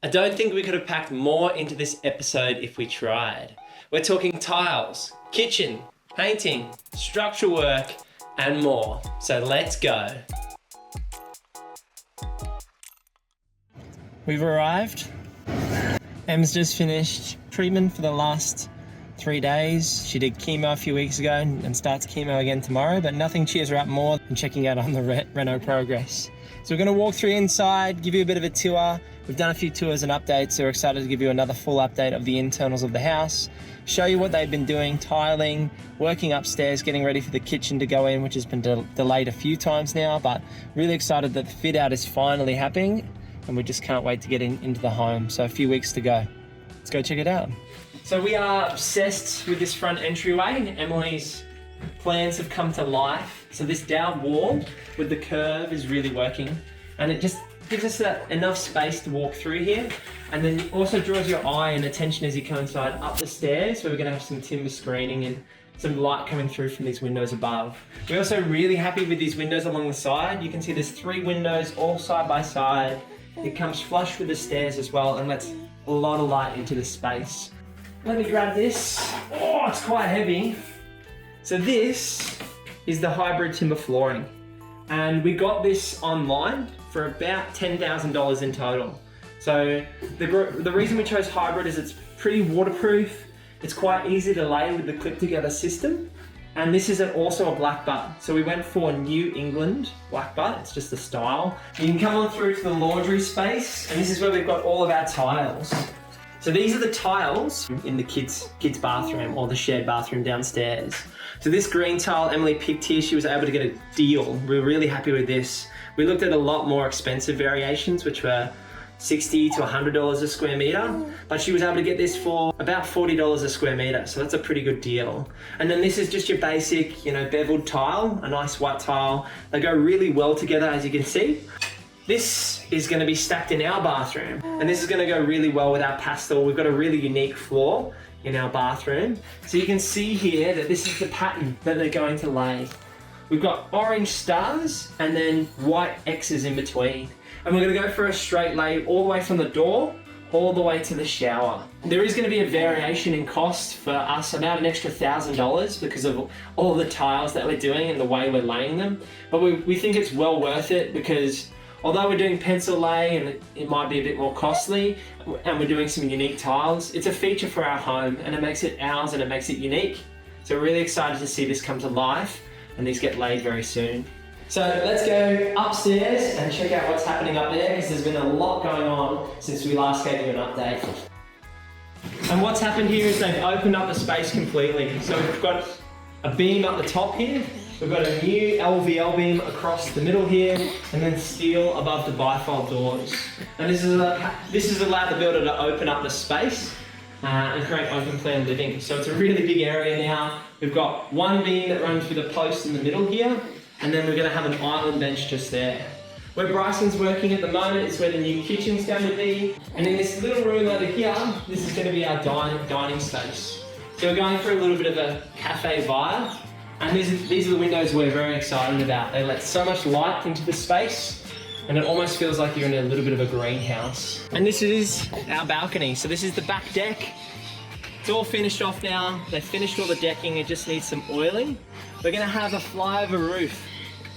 I don't think we could have packed more into this episode if we tried. We're talking tiles, kitchen, painting, structural work, and more. So let's go. We've arrived. Em's just finished treatment for the last 3 days. She did chemo a few weeks ago and starts chemo again tomorrow, but nothing cheers her up more than checking out on the reno progress. So we're going to walk through inside, give you a bit of a tour. We've done a few tours and updates, so we're excited to give you another full update of the internals of the house, show you what they've been doing, tiling, working upstairs, getting ready for the kitchen to go in, which has been delayed a few times now, but really excited that the fit out is finally happening, and we just can't wait to get into the home. So a few weeks to go. Let's go check it out. So we are obsessed with this front entryway. Emily's plans have come to life. So this dowel wall with the curve is really working, and it just gives us that enough space to walk through here, and then also draws your eye and attention as you come inside up the stairs, where we're going to have some timber screening and some light coming through from these windows above. We're also really happy with these windows along the side. You can see there's 3 windows all side by side. It comes flush with the stairs as well and lets a lot of light into the space. Let me grab this. Oh, it's quite heavy. So this is the hybrid timber flooring, and we got this online for about $10,000 in total. So the reason we chose hybrid is it's pretty waterproof, it's quite easy to lay with the clip together system, and this is also a black butt. So we went for New England black butt, it's just a style. You can come on through to the laundry space, and this is where we've got all of our tiles. So these are the tiles in the kids' bathroom or the shared bathroom downstairs. So this green tile Emily picked here, she was able to get a deal. We're really happy with this. We looked at a lot more expensive variations, which were $60 to $100 a square meter, but she was able to get this for about $40 a square meter. So that's a pretty good deal. And then this is just your basic, beveled tile, a nice white tile. They go really well together, as you can see. This is going to be stacked in our bathroom, and this is going to go really well with our pastel. We've got a really unique floor in our bathroom. So you can see here that this is the pattern that they're going to lay. We've got orange stars and then white X's in between. And we're going to go for a straight lay all the way from the door all the way to the shower. There is going to be a variation in cost for us, about an extra $1,000 because of all the tiles that we're doing and the way we're laying them. But we think it's well worth it because although we're doing pencil lay and it might be a bit more costly, and we're doing some unique tiles, it's a feature for our home and it makes it ours and it makes it unique. So we're really excited to see this come to life and these get laid very soon. So let's go upstairs and check out what's happening up there, because there's been a lot going on since we last gave you an update. And what's happened here is they've opened up the space completely. So we've got a beam up the top here. We've got a new LVL beam across the middle here, and then steel above the bifold doors. And this has allowed the builder to open up the space and create open plan living. So it's a really big area now. We've got one beam that runs with a post in the middle here, and then we're going to have an island bench just there. Where Bryson's working at the moment is where the new kitchen's going to be. And in this little room over here, this is going to be our dining space. So we're going for a little bit of a cafe vibe. And these are the windows we're very excited about. They let so much light into the space, and it almost feels like you're in a little bit of a greenhouse. And this is our balcony. So this is the back deck. It's all finished off now. They finished all the decking, it just needs some oiling. We're gonna have a flyover roof.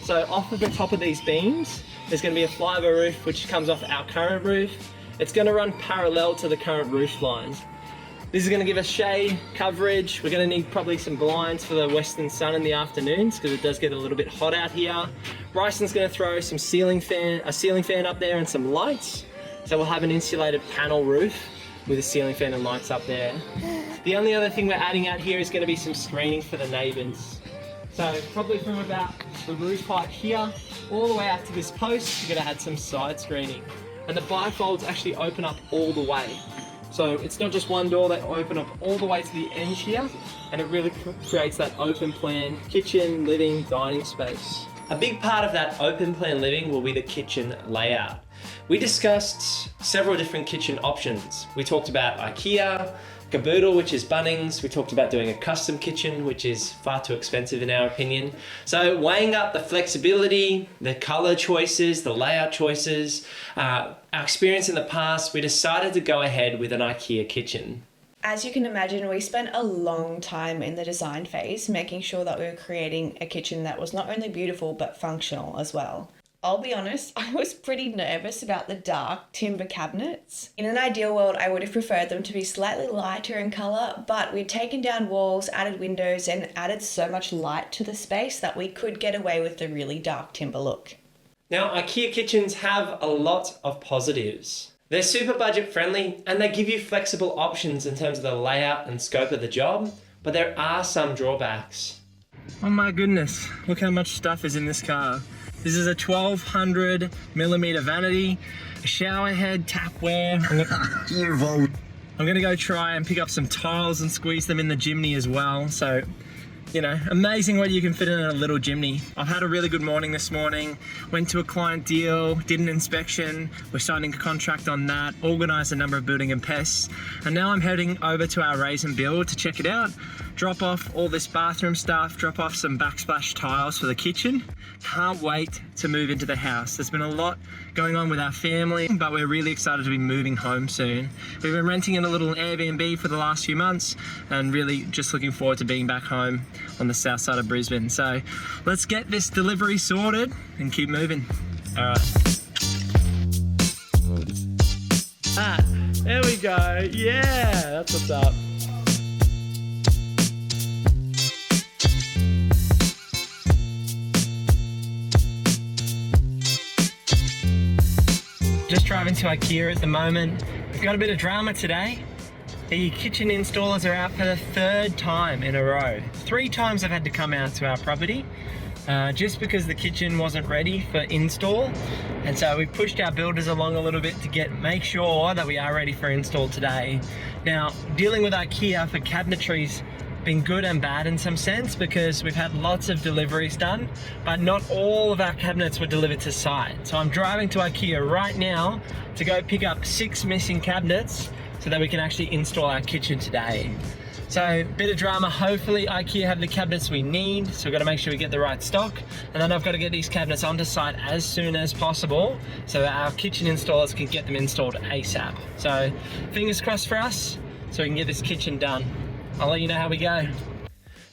So off of the top of these beams, there's gonna be a flyover roof which comes off our current roof. It's gonna run parallel to the current roof line. This is going to give us shade coverage. We're going to need probably some blinds for the western sun in the afternoons because it does get a little bit hot out here. Bryson's going to throw some a ceiling fan up there and some lights. So we'll have an insulated panel roof with a ceiling fan and lights up there. The only other thing we're adding out here is going to be some screening for the neighbours. So probably from about the roof height here all the way out to this post, you're going to add some side screening. And the bifolds actually open up all the way. So it's not just one door, they open up all the way to the edge here, and it really creates that open plan kitchen, living, dining space. A big part of that open plan living will be the kitchen layout. We discussed several different kitchen options. We talked about IKEA, Caboodle, which is Bunnings. We talked about doing a custom kitchen, which is far too expensive in our opinion. So weighing up the flexibility, the color choices, the layout choices, our experience in the past, we decided to go ahead with an IKEA kitchen. As you can imagine, we spent a long time in the design phase, making sure that we were creating a kitchen that was not only beautiful, but functional as well. I'll be honest, I was pretty nervous about the dark timber cabinets. In an ideal world, I would have preferred them to be slightly lighter in colour, but we'd taken down walls, added windows, and added so much light to the space that we could get away with the really dark timber look. Now, IKEA kitchens have a lot of positives. They're super budget friendly and they give you flexible options in terms of the layout and scope of the job, but there are some drawbacks. Oh my goodness, look how much stuff is in this car. This is a 1200mm vanity, a shower head, tapware. I'm gonna go try and pick up some tiles and squeeze them in the chimney as well. So, you know, amazing what you can fit in a little chimney. I've had a really good morning this morning. Went to a client deal, did an inspection. We're signing a contract on that, organised a number of building and pests. And now I'm heading over to our raise and build to check it out. Drop off all this bathroom stuff, drop off some backsplash tiles for the kitchen. Can't wait to move into the house. There's been a lot going on with our family, but we're really excited to be moving home soon. We've been renting in a little Airbnb for the last few months and really just looking forward to being back home on the south side of Brisbane. So let's get this delivery sorted and keep moving. All right. There we go. Yeah, that's what's up. Just driving to IKEA at the moment. We've got a bit of drama today. The kitchen installers are out for the third time in a row. 3 times I've had to come out to our property just because the kitchen wasn't ready for install. And so we pushed our builders along a little bit to make sure that we are ready for install today. Now, dealing with IKEA for cabinetry's been good and bad in some sense because we've had lots of deliveries done, but not all of our cabinets were delivered to site. So I'm driving to IKEA right now to go pick up 6 missing cabinets so that we can actually install our kitchen today. So, bit of drama. Hopefully IKEA have the cabinets we need, so we've got to make sure we get the right stock, and then I've got to get these cabinets onto site as soon as possible so that our kitchen installers can get them installed ASAP. So fingers crossed for us so we can get this kitchen done. I'll let you know how we go.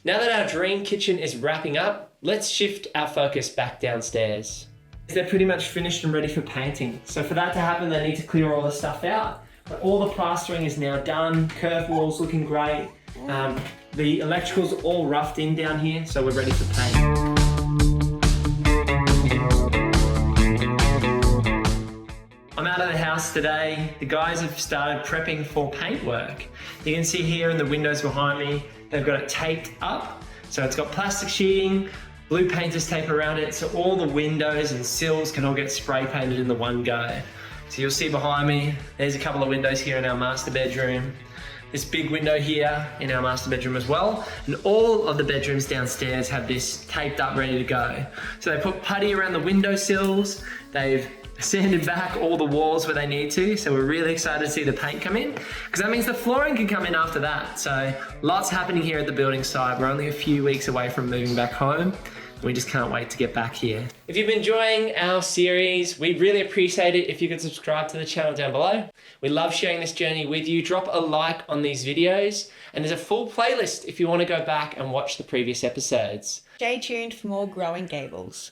Now that our dream kitchen is wrapping up, let's shift our focus back downstairs. They're pretty much finished and ready for painting. So for that to happen, they need to clear all the stuff out. But all the plastering is now done. Curved walls looking great. The electrical's all roughed in down here, so we're ready for paint. I'm out of the house today. The guys have started prepping for paint work. You can see here in the windows behind me, they've got it taped up. So it's got plastic sheeting, blue painter's tape around it, so all the windows and sills can all get spray painted in the one go. So you'll see behind me, there's a couple of windows here in our master bedroom. This big window here in our master bedroom as well. And all of the bedrooms downstairs have this taped up, ready to go. So they put putty around the window sills. They've sanded back all the walls where they need to. So we're really excited to see the paint come in because that means the flooring can come in after that. So lots happening here at the building site. We're only a few weeks away from moving back home. We just can't wait to get back here. If you've been enjoying our series, we'd really appreciate it if you could subscribe to the channel down below. We love sharing this journey with you. Drop a like on these videos, and there's a full playlist if you want to go back and watch the previous episodes. Stay tuned for more growing Gables.